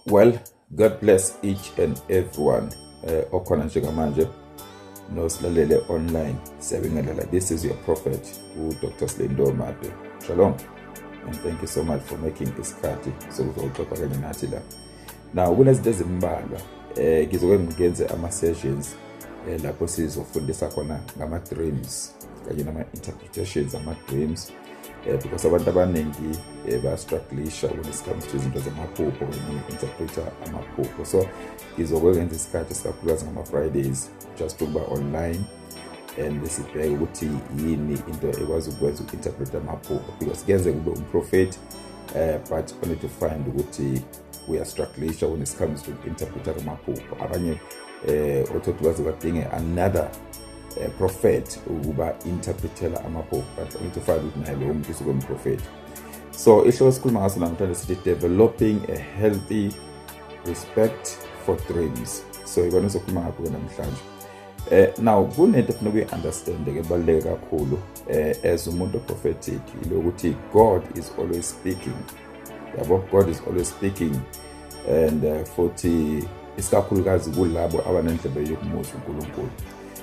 Well, God bless each and everyone. Okhona njengamanje nosilalele online siyabingelela. This is your prophet Dr. Slindo Made. Shalom and thank you so much for making isikhathi sokuzoxoxa kanye nathi la. Now kunezinto ezimbalwa ngizoke ngigenze ama sessions lapho sizofundisa khona ngama dreams kanye nama interpretations ama dreams because abantu abaningi ba-strugglisha when it comes to izinto zamaphupho noma interpreter amaphupho. So ngizoke ngenza isikhathi sikakhulukazi ngama Fridays just ukuba online and sibheke ukuthi yini into ekwazi ukwenza uku-interpreta amaphupho, because kuyenze kube umprofeti but only to find ukuthi we are strugglisha when it comes to interpreter amaphupho. Abanye othothi baze badinge another prophet ukuba interpretela amaphupho, but only to find ukuthi naye lo muntu usuke umprofeti. So ihloko sikhuluma ngaso namhlanje sithi developing a healthy respect for dreams. So ikona sokhuluma ngakho namhlanje. Now kunento efuna ukuyi-understand ebaluleke kakhulu as umuntu prophetic lokuthi God is always speaking. Yabo, God is always speaking and futhi isikakhulukazi kulabo abanendlebe yokumuzwa uNkulunkulu.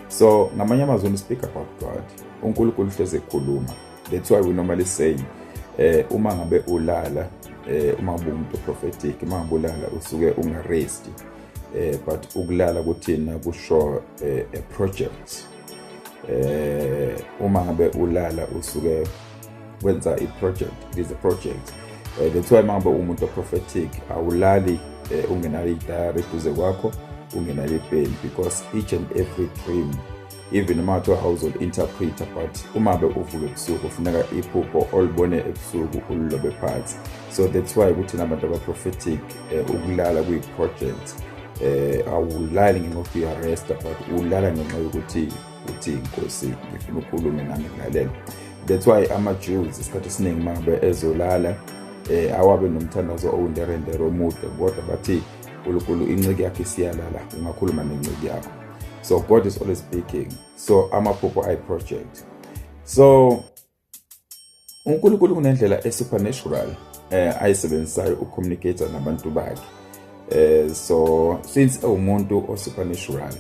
So ngamanye amazwi when we speak about God, uNkulunkulu hleze ekhuluma. That's why we normally say uma ngabe ulala uma umuntu prophetic, uma ngabe ulala usuke ungarest, but ukulala kuthina kusho a project. Uma ngabe ulala usuke wenza i-project, it is a project. That's why manje umuntu prophetic awulali ungenali idari kuze kwakho ungenali pen, because each and every dream, even no matter how you interpret, but uma be uvuke ebusuku ufuneka iphupho olibone ebusuku ulilobe phansi. So that's why ukuthi nabantu aba prophetic ukulala kwi project awulali ngenxa yokurest, but ulala ngenxa yokuthi uthi inkosi ngifuna ukukhuluma nami ngalalela. That's why ama-Jews isikhathi esiningi mangabe ezolala awabe nomthandazo owunderendero omude, kodwa bathi uNkulunkulu inceke yakhe isiyalala ungakhuluma nenceke yakho. So God is always speaking. So amaphupho ay-project. So uNkulunkulu kunendlela supernatural ayisebenzisayo ukucommunicate nabantu bakhe. So since umuntu osupernatural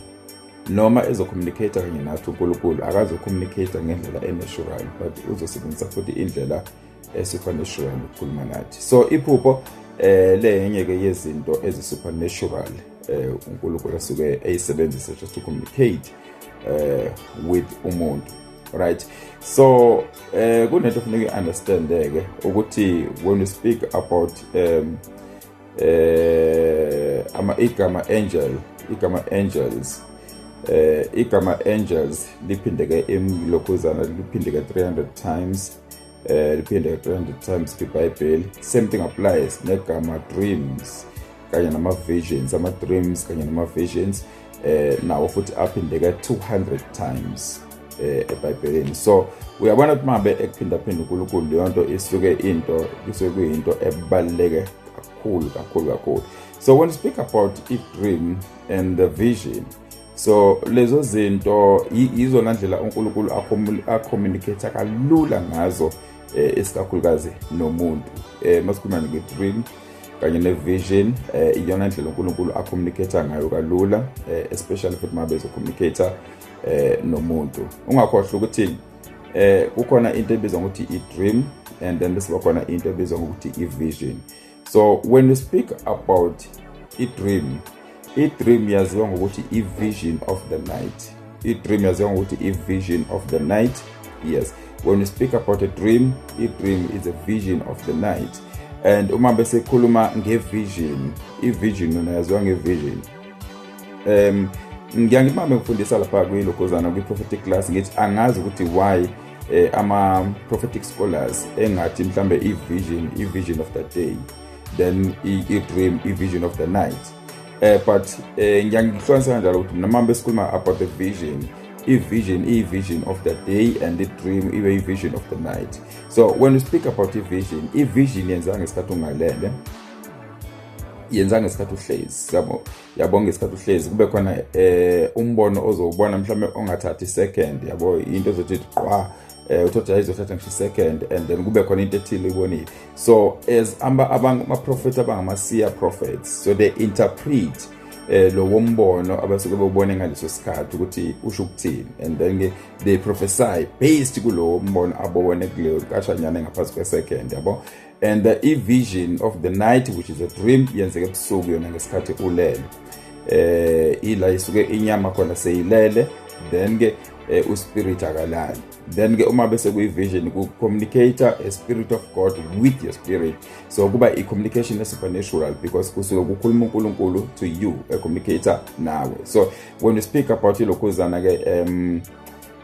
noma ezocommunicate kanye nathi uNkulunkulu akazocommunicate ngendlela natural, but uzosebenzisa futhi indlela supernatural ukukhuluma nathi. So iphupho le enye ke yezinto supernatural uNkulunkulu asuke eyisebenzisa just to communicate with umuntu, right? So kunento kufanele understand ke ukuthi when we speak about igama angels liphindeke emlokhuzana liphindeke 300 times, liphindeke 300 times kwiBhayibheli. Same thing applies negama dreams kanye nama visions, ama dreams kanye nama visions nawo futhi aphindeke 200 times eBhayibhelini. So uyabona ukuthi mabe ekuphinda uNkulunkulu leyo nto isuke kuyinto ebaluleke kakhulu. So when we speak about a dream and the vision, so lezo zinto izona ndlela uNkulunkulu acommunicate kalula ngazo esikakhulukazi nomuntu. Masikhuluma nge-dream kanye ne-vision, iyona ndlela uNkulunkulu acommunicate ngayo kalula, especially futhi mabe ezocommunicate nomuntu. Ungakhohlwa ukuthi kukhona into ebizwa ngokuthi i-dream and then bese kukhona into ebizwa ngokuthi i-vision. So when we speak about i-dream yaziwa ngokuthi i-vision of the night. I-dream yaziwa ngokuthi i-vision of the night. Yes, when we speak about a dream is a vision of the night. And uma bese khuluma nge-vision, i-vision yona yaziwa nge-vision. Ngiyangibambe ngifundisa lapha kwilokhozana kwi-prophetic class ngithi angazi ukuthi why ama-prophetic scholars engathi mhlambe i-vision of the day, then i-dream, i-vision of the night. But ngiyangihlonisa kanjalo ukuthi noma besikhuluma about the vision, i-vision of the day and the dream i-vision of the night. So when we speak about i-vision yenza ngesikhathi ungalele, yenza ngesikhathi uhlezi, yabo ngesikhathi uhlezi kube khona umbono ozowubona mhlawumbe ongathathi second, yabo into ezothi qwa uthothi izothatha ngisho second and then kube khona into ethile ibonile. So as ama-prophet abangama-seer prophets, so they interpret lo wombono abasuke bebone ngaleso sikhathi ukuthi usho ukuthini, and then they prophesy based kulo mbono abone kuleyo kashanyana ngaphansi kwe-second, yabo. And the vision of the night, which is a dream, yenzeke ebusuku yona ngesikhathi ulele. Ila isuke inyama khona seyilele, then ke uspirit akalali. Then ke uma bese kuyi-vision ku-communicator a spirit of God with your spirit. So kuba i-communication supernatural because kusuke kukhuluma uNkulunkulu to you, a communicator nawe. So when you speak about ilokhuzana ke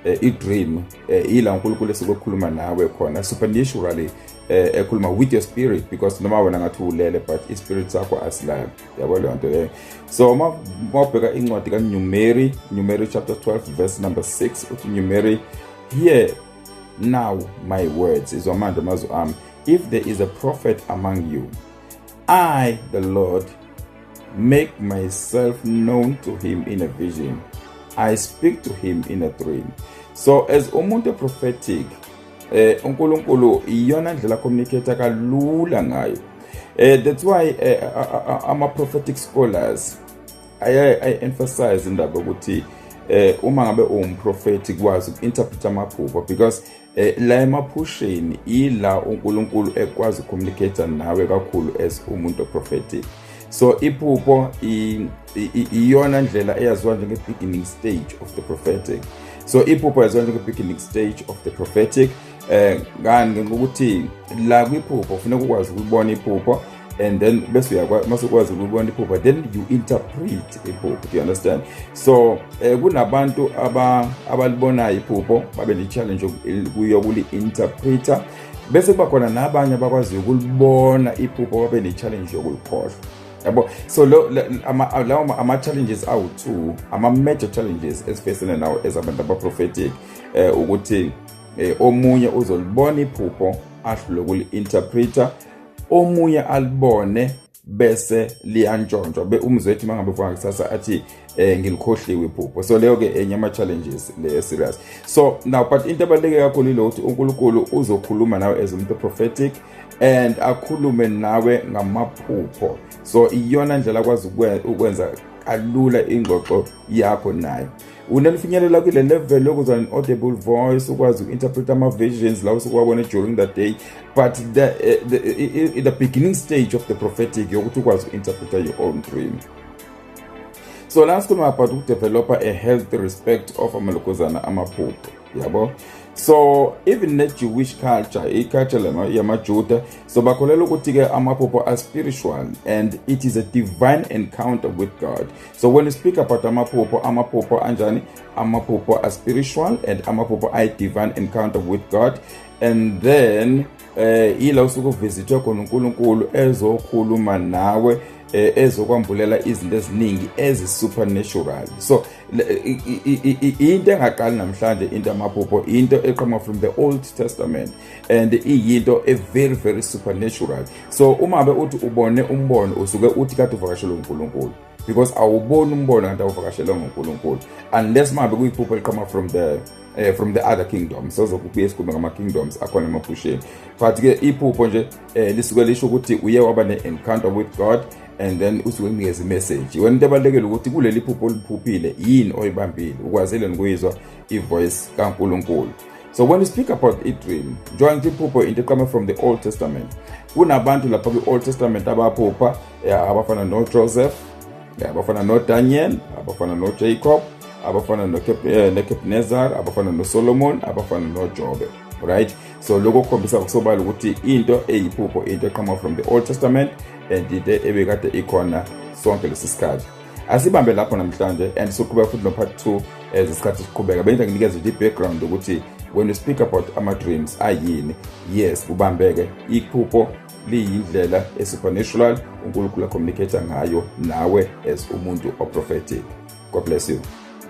i-dream, ila uNkulunkulu esikukhuluma nawe khona supernaturally ekhuluma with your spirit, because noma wena ngathi ulele but ispirit sakho asilali, yabo leyo nto leyo. So mawubheka incwadi kaNumeri, Numeri chapter 12 verse number 6, uthi Numeri, hear now my words, izwamanje amazwi ami, if there is a prophet among you, I the Lord make myself known to him in a vision, I speak to him in a dream. So as umuntu prophetic, uNkulunkulu iyona ndlela communicate kalula ngayo. That's why ama-prophetic scholars I emphasize indaba ukuthi uma ngabe uwumprofeti kwazi uku-interpret amaphupho, because la emaphusheni ila uNkulunkulu ekwazi ucommunicate nawe kakhulu as umuntu prophetic. So iphupho iyona ndlela eyaziwa njenge-beginning stage of the prophetic. So iphupho yaziwa njenge-beginning stage of the prophetic. Ngani ngokuthi la kwiphupho kufanele ukwazi ukubona iphupho, and then bese uyakwazi ukwazi ukubona iphupho, then you interpret iphupho. Do you understand? So kunabantu abalibonayo iphupho babe ne-challenge yokuli-interpreter, bese kuba khona nabanye abakwazi ukulibona iphupho babe ne-challenge yokulikhohlwa, yabo. So lawo ama-challenges awu-2, ama-major challenges esifacene nawo as abantu aba-prophetic, ukuthi omunye uzolibona iphupho ahlule ukuli-interpreter, omunye alibone bese liyantshontshwa umzwethi mangabe ufika kusasa athi ngilikhohliwe iphupho. So leyo ke enye ama-challenges le serious. So now but into ebaluleke kakhulu ile ukuthi uNkulunkulu uzokhuluma nawe as umuntu prophetic and akhulume nawe ngamaphupho. So iyona ndlela akwazi ukwenza kalula ingxoxo yakho naye. Unelifinyelela kule level lokuzwa an audible voice, ukwazi uku-interpret ama-visions la usukwabona during that day, but the beginning stage of the prophetic yokuthi ukwazi uku-interpret your own dream. So la sikhuluma about ukudevelopa a healthy respect of amalokozana amaphupho, yabo. So even the Jewish culture, i-culture yamaJuda, so bakholelwa ukuthi ke amaphupho are spiritual and it is a divine encounter with God. So when you speak about amaphupho anjani, amaphupho are spiritual and amaphupho are divine encounter with God. And then ila usuku visitwe khona uNkulunkulu ezokhuluma nawe, ezokwambulela izinto eziningi ezi-supernatural. So into engaqali namhlanje into amaphupho into eqhamuka from the Old Testament and iyinto very very supernatural. So uma be uthi ubone umbono usuke uthi kade uvakashela uNkulunkulu, because awuboni umbono kanti awuvakashela uNkulunkulu unless mabe kuyiphupho eliqhamuka from the other kingdoms. So zokubuye sikhuluma ngama-kingdoms akhona emaphusheni, but ke iphupho nje lisuke lisho ukuthi uye waba ne-encounter with God and then usuke unikeza i-message. Wena into ebalulekile ukuthi kuleli phupho oliphuphile yini oyibambile, ukwazile nokuyizwa i-voice kaNkulunkulu. So when you speak about i-dream, njengoba iphupho into eqhamuka from the Old Testament, kunabantu lapha kwi-Old Testament abaphupha abafana noJoseph, abafana noDaniel, abafana noJacob, abafana noNebukadnezar, abafana noSolomon, abafana noJobe, right? So lokho kukhombisa kusobala ukuthi into eyiphupho into eqhamuka from the Old Testament and into ebekade ikhona sonke lesisikhathi. Asibambe lapho namhlanje and sokuba futhi no part 2 ezisikhathi siqhubeka. Benza nginikeze i-background ukuthi when we speak about ama-dreams ayini, yes kubambeke iphupho liyindlela supernatural uNkulunkulu communicate ngayo nawe as umuntu o-prophetic. God bless you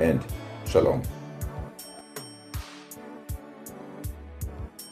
and shalom.